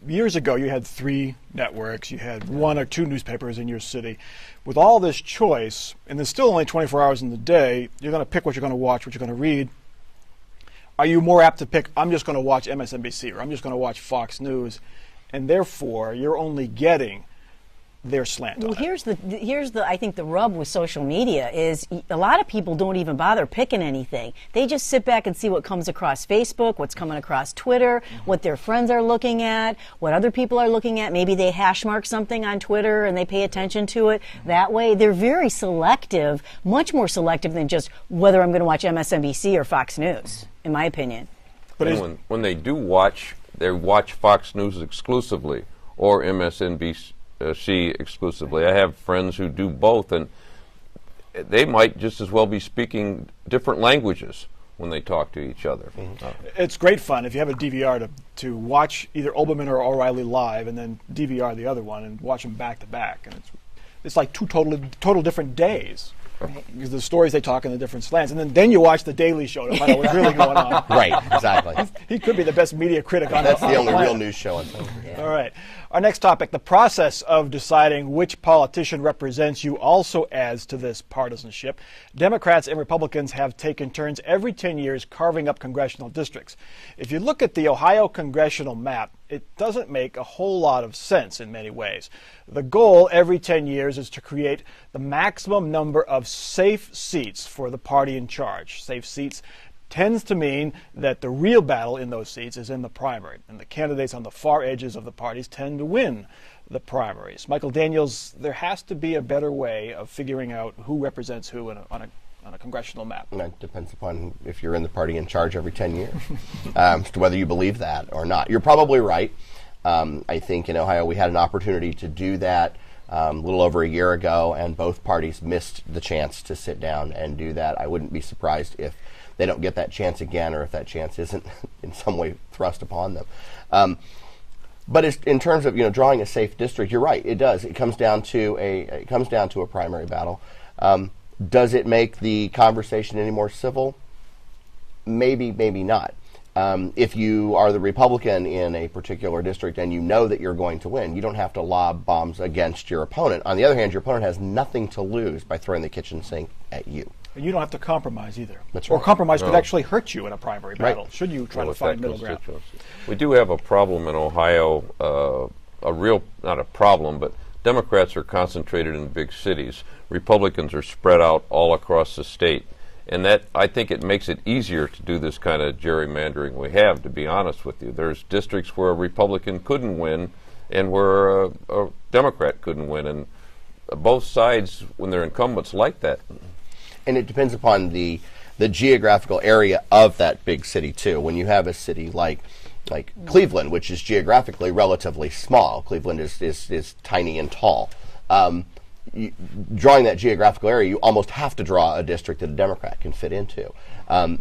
years ago, you had 3 networks, you had 1 or 2 newspapers in your city. With all this choice, and there's still only 24 hours in the day, you're going to pick what you're going to watch, what you're going to read. Are you more apt to pick, I'm just going to watch MSNBC, or I'm just going to watch Fox News, and therefore you're only getting their slant on it? Here's the I think the rub with social media is a lot of people don't even bother picking anything. They just sit back and see what comes across Facebook, what's coming across Twitter, what their friends are looking at, what other people are looking at. Maybe they hash mark something on Twitter and they pay attention to it that way. They're very selective, much more selective than just whether I'm going to watch MSNBC or Fox News, in my opinion. But when they do watch, they watch Fox News exclusively or MSNBC exclusively. I have friends who do both, and they might just as well be speaking different languages when they talk to each other. It's great fun if you have a DVR to watch either Olbermann or O'Reilly live, and then DVR the other one and watch them back to back, and it's like 2 total different days. Right. Because the stories they talk in the different slants, and then you watch the Daily Show to find out what's really going on. Right, exactly. He could be the best media critic on That's the only planet. real news show on television. Yeah. All right. Our next topic, the process of deciding which politician represents you also adds to this partisanship. Democrats and Republicans have taken turns every 10 years carving up congressional districts. If you look at the Ohio congressional map, it doesn't make a whole lot of sense in many ways. The goal every 10 years is to create the maximum number of safe seats for the party in charge. Safe seats tends to mean that the real battle in those seats is in the primary, and the candidates on the far edges of the parties tend to win the primaries. Michael Daniels, there has to be a better way of figuring out who represents who on a congressional map. And that depends upon if you're in the party in charge every 10 years, as to whether you believe that or not. You're probably right. I think in Ohio we had an opportunity to do that a little over a year ago, and both parties missed the chance to sit down and do that. I wouldn't be surprised if they don't get that chance again, or if that chance isn't in some way thrust upon them. But in terms of drawing a safe district, you're right. It does. It comes down to a primary battle. Does it make the conversation any more civil? Maybe, maybe not. If you are the Republican in a particular district and you know that you're going to win, you don't have to lob bombs against your opponent. On the other hand, your opponent has nothing to lose by throwing the kitchen sink at you. You don't have to compromise either. That's right. Or compromise could actually hurt you in a primary battle, Right. should you try to find middle ground. We do have a problem in Ohio, not a problem, but Democrats are concentrated in big cities. Republicans are spread out all across the state. And that, I think it makes it easier to do this kind of gerrymandering we have, to be honest with you. There's districts where a Republican couldn't win and where a Democrat couldn't win. And both sides, when they're incumbents, like that. And it depends upon the geographical area of that big city, too. When you have a city like Cleveland, which is geographically relatively small, Cleveland is tiny and tall. Drawing that geographical area, you almost have to draw a district that a Democrat can fit into.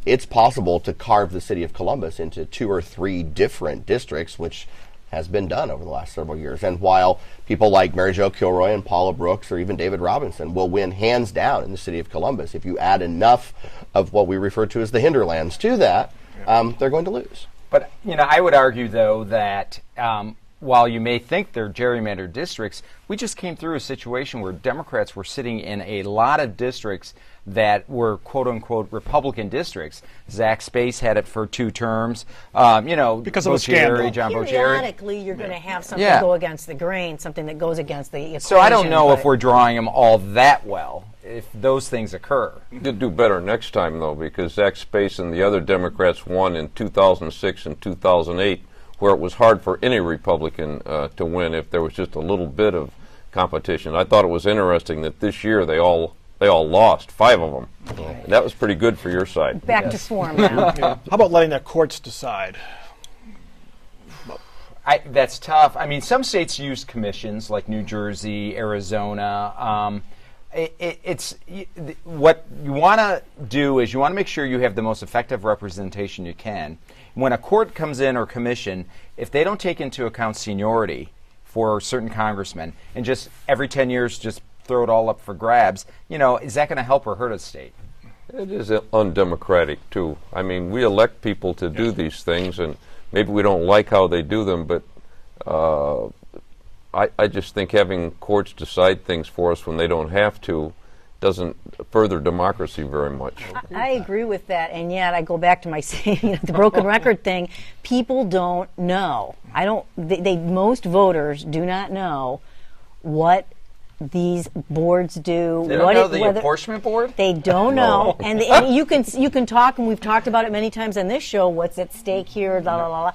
It's possible to carve the city of Columbus into 2 or 3 different districts, which has been done over the last several years. And while people like Mary Jo Kilroy and Paula Brooks or even David Robinson will win hands down in the city of Columbus, if you add enough of what we refer to as the hinterlands to that, they're going to lose. But, I would argue, though, that while you may think they're gerrymandered districts, we just came through a situation where Democrats were sitting in a lot of districts that were quote-unquote Republican districts. Zach Space had it for 2 terms. Because of a scandal. John Boccieri. Periodically, you're going to have something go against the grain, something that goes against the equation. So I don't know if we're drawing them all that well, if those things occur. You'll do better next time, though, because Zach Space and the other Democrats won in 2006 and 2008, where it was hard for any Republican to win if there was just a little bit of competition. I thought it was interesting that this year they all lost, 5 of them. Right. That was pretty good for your side. Back to form now. How about letting the courts decide? That's tough. I mean, some states use commissions, like New Jersey, Arizona. What you want to do is you want to make sure you have the most effective representation you can. When a court comes in or commission, if they don't take into account seniority for certain congressmen and just every 10 years just throw it all up for grabs, is that going to help or hurt a state? It is undemocratic, too. I mean, we elect people to do these things, and maybe we don't like how they do them, but I just think having courts decide things for us when they don't have to doesn't further democracy very much. I agree with that, and yet I go back to my saying, the broken record thing. People don't know. Most voters do not know what these boards do. They don't know the apportionment board? They don't know. And you can talk, and we've talked about it many times on this show, what's at stake here, la la la la.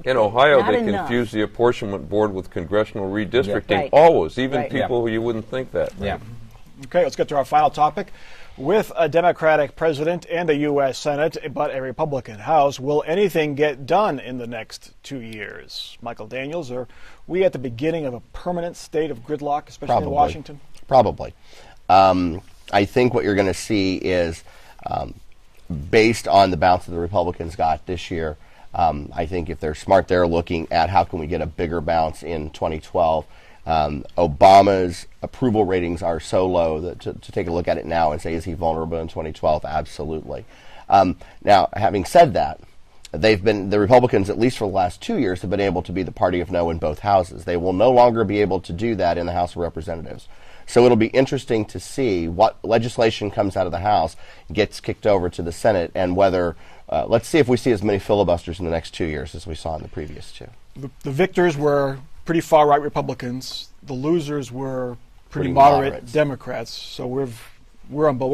In Ohio, they enough. confuse the apportionment board with congressional redistricting, Right. always, even Right. people who you wouldn't think that. Yeah. Okay, let's get to our final topic. With a Democratic president and a U.S. Senate, but a Republican House, will anything get done in the next 2 years? Michael Daniels, are we at the beginning of a permanent state of gridlock, especially in Washington? Probably. I think what you're going to see is, based on the bounce that the Republicans got this year, I think if they're smart, they're looking at how can we get a bigger bounce in 2012. Obama's approval ratings are so low that to take a look at it now and say, is he vulnerable in 2012? Absolutely. Now, having said that, the Republicans, at least for the last 2 years, have been able to be the party of no in both houses. They will no longer be able to do that in the House of Representatives. So it'll be interesting to see what legislation comes out of the House, gets kicked over to the Senate, and whether, let's see if we see as many filibusters in the next 2 years as we saw in the previous two. The victors were pretty far-right Republicans. The losers were pretty moderate Democrats. So we're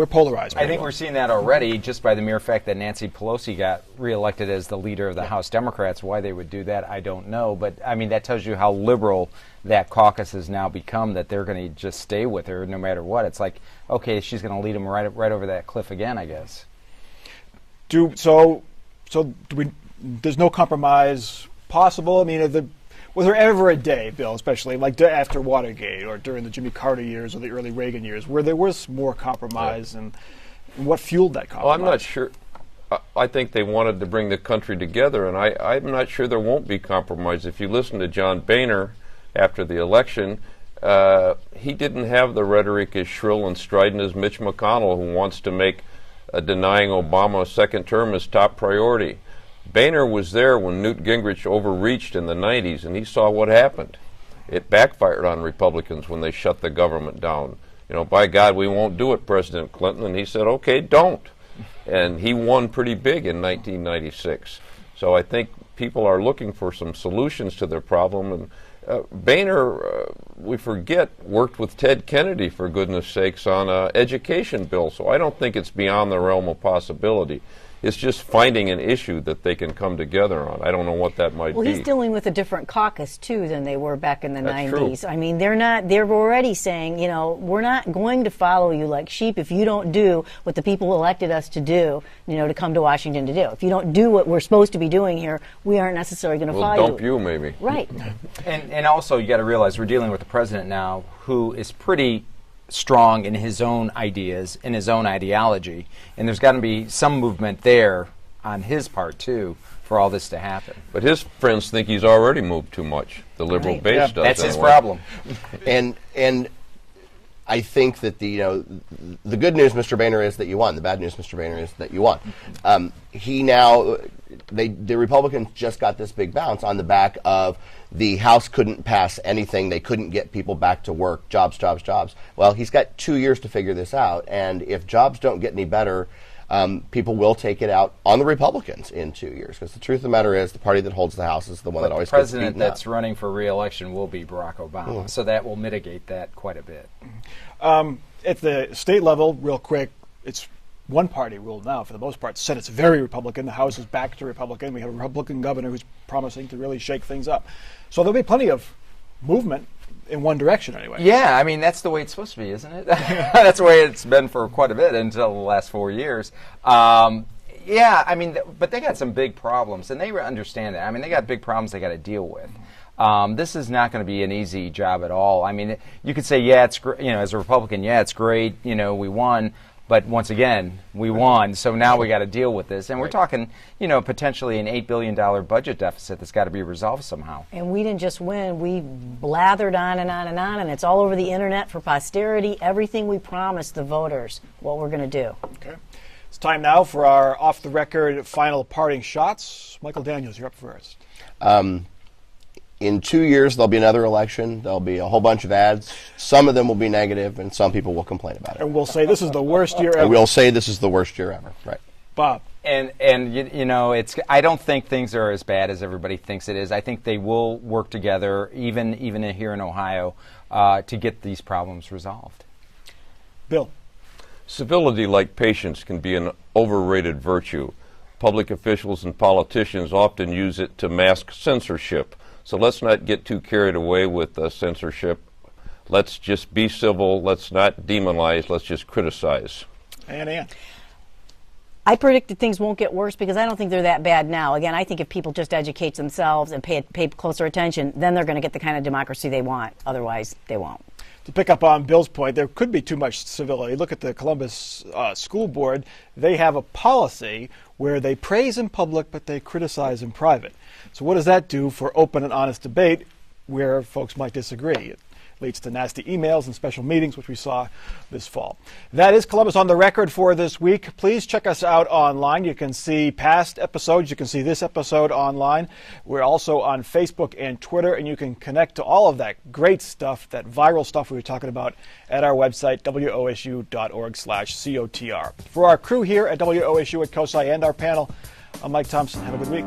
polarized. I think we're seeing that already just by the mere fact that Nancy Pelosi got reelected as the leader of the House Democrats. Why they would do that, I don't know. But, I mean, that tells you how liberal that caucus has now become, that they're going to just stay with her no matter what. It's like, okay, she's going to lead them right over that cliff again, I guess. There's no compromise possible? I mean, was there ever a day, Bill, especially like after Watergate or during the Jimmy Carter years or the early Reagan years, where there was more compromise, and what fueled that compromise? Well, I'm not sure. I think they wanted to bring the country together, and I'm not sure there won't be compromise. If you listen to John Boehner after the election, he didn't have the rhetoric as shrill and strident as Mitch McConnell, who wants to make denying Obama a second term his top priority. Boehner was there when Newt Gingrich overreached in the 90s, and he saw what happened. It backfired on Republicans when they shut the government down. You know, by God, we won't do it, President Clinton. And he said, okay, don't. And he won pretty big in 1996. So I think people are looking for some solutions to their problem. And Boehner, we forget, worked with Ted Kennedy, for goodness sakes, on an education bill. So I don't think it's beyond the realm of possibility. It's just finding an issue that they can come together on. I don't know what that might be. Well, he's dealing with a different caucus, too, than they were back in the That's 90s. True. I mean, they're already saying, you know, we're not going to follow you like sheep if you don't do what the people elected us to do, you know, to come to Washington to do. If you don't do what we're supposed to be doing here, we aren't necessarily going to follow you. We'll dump you, maybe. Right. And also, you got to realize we're dealing with a president now who is pretty strong in his own ideas, in his own ideology, and there's got to be some movement there on his part, too, for all this to happen. But his friends think he's already moved too much. The liberal Right. base does. That's his anyway. problem. And I think that the good news, Mr. Boehner, is that you won. The bad news, Mr. Boehner, is that you won. The Republicans just got this big bounce on the back of the House couldn't pass anything. They couldn't get people back to work. Jobs. Well, he's got 2 years to figure this out. And if jobs don't get any better, people will take it out on the Republicans in 2 years. Because the truth of the matter is, the party that holds the House is the one that always gets beaten up. The president that's running for re-election will be Barack Obama, so that will mitigate that quite a bit. At the state level, real quick, it's one-party rule now for the most part. The Senate's very Republican. The House is back to Republican. We have a Republican governor who's promising to really shake things up. So there'll be plenty of movement in one direction anyway. Yeah, I mean, that's the way it's supposed to be, isn't it? That's the way it's been for quite a bit until the last 4 years. Yeah, I mean, but they got some big problems, and they understand that. I mean, they got big problems they got to deal with. This is not going to be an easy job at all. I mean, you could say, yeah, it's great. You know, as a Republican, yeah, it's great. You know, we won. But once again, we won, so now we got to deal with this. And we're talking, you know, potentially an $8 billion budget deficit that's got to be resolved somehow. And we didn't just win. We blathered on and on and on, and it's all over the internet for posterity. Everything we promised the voters, what we're going to do. Okay. It's time now for our off-the-record final parting shots. Michael Daniels, you're up first. in 2 years, there'll be another election. There'll be a whole bunch of ads. Some of them will be negative, and some people will complain about it. And we'll say this is the worst year ever. And we'll say this is the worst year ever. Right. Bob. And you know, I don't think things are as bad as everybody thinks it is. I think they will work together, even here in Ohio, to get these problems resolved. Bill. Civility, like patience, can be an overrated virtue. Public officials and politicians often use it to mask censorship. So let's not get too carried away with censorship. Let's just be civil. Let's not demonize. Let's just criticize. Ann. I predict that things won't get worse because I don't think they're that bad now. Again, I think if people just educate themselves and pay closer attention, then they're going to get the kind of democracy they want. Otherwise, they won't. To pick up on Bill's point, there could be too much civility. Look at the Columbus School Board. They have a policy where they praise in public, but they criticize in private. So what does that do for open and honest debate where folks might disagree? It leads to nasty emails and special meetings, which we saw this fall. That is Columbus on the Record for this week. Please check us out online. You can see past episodes. You can see this episode online. We're also on Facebook and Twitter, and you can connect to all of that great stuff, that viral stuff we were talking about, at our website, wosu.org/COTR. For our crew here at WOSU at COSI and our panel, I'm Mike Thompson. Have a good week.